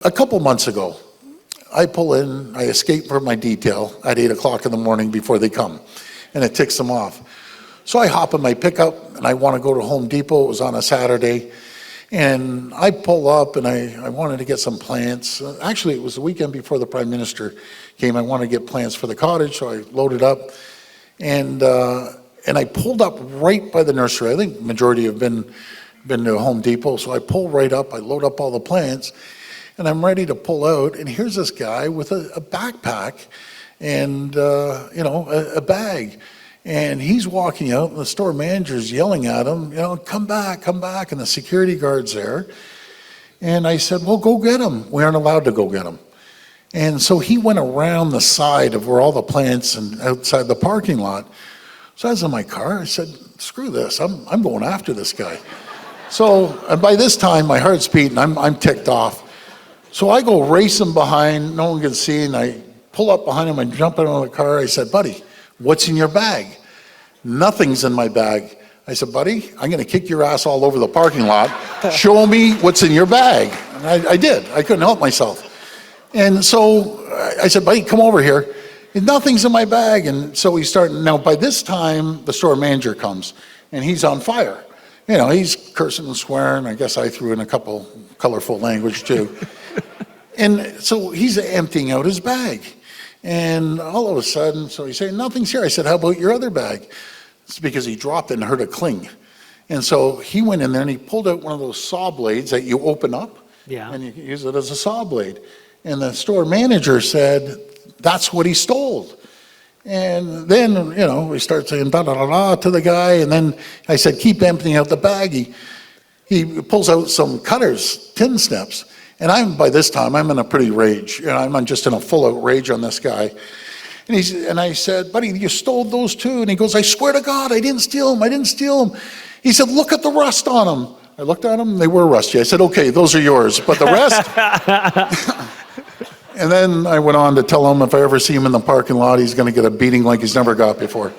A couple months ago, I pull in, I escape from my detail at 8 o'clock in the morning before they come, and it ticks them off. So I hop in my pickup, and I want to go to Home Depot. It was on a Saturday, and I pull up, and I wanted to get some plants. Actually, it was the weekend before the Prime Minister came. I wanted to get plants for the cottage, so I loaded up, and I pulled up right by the nursery. I think the majority have been to Home Depot, so I pull right up, I load up all the plants, and I'm ready to pull out, and here's this guy with a backpack and a bag, and he's walking out, and the store manager's yelling at him, come back, and the security guard's there. And I said, well, go get him. We aren't allowed to go get him. And so he went around the side of where all the plants and outside the parking lot. So I was in my car. I said, screw this. I'm going after this guy. So, and by this time, my heart's beating. I'm ticked off. So I go racing behind, no one can see, and I pull up behind him and jump out of the car. I said, buddy, what's in your bag? Nothing's in my bag. I said, buddy, I'm going to kick your ass all over the parking lot. Show me what's in your bag. And I did. I couldn't help myself. And so I said, buddy, come over here. And nothing's in my bag. And so we start. Now, by this time, the store manager comes, and he's on fire. He's cursing and swearing. I guess I threw in a couple colorful language, too. And so he's emptying out his bag. And all of a sudden, so he's saying, nothing's here. I said, how about your other bag? It's because he dropped it and heard a cling. And so he went in there and he pulled out one of those saw blades that you open up. Yeah. And you use it as a saw blade. And the store manager said, that's what he stole. And then, we start saying da-da-da-da to the guy. And then I said, keep emptying out the bag. He pulls out some cutters, tin snips. And by this time, I'm in a pretty rage. I'm just in a full out rage on this guy. And I said, buddy, you stole those too? And he goes, I swear to God, I didn't steal them. He said, look at the rust on them. I looked at them, they were rusty. I said, okay, those are yours, but the rest? And then I went on to tell him if I ever see him in the parking lot, he's gonna get a beating like he's never got before.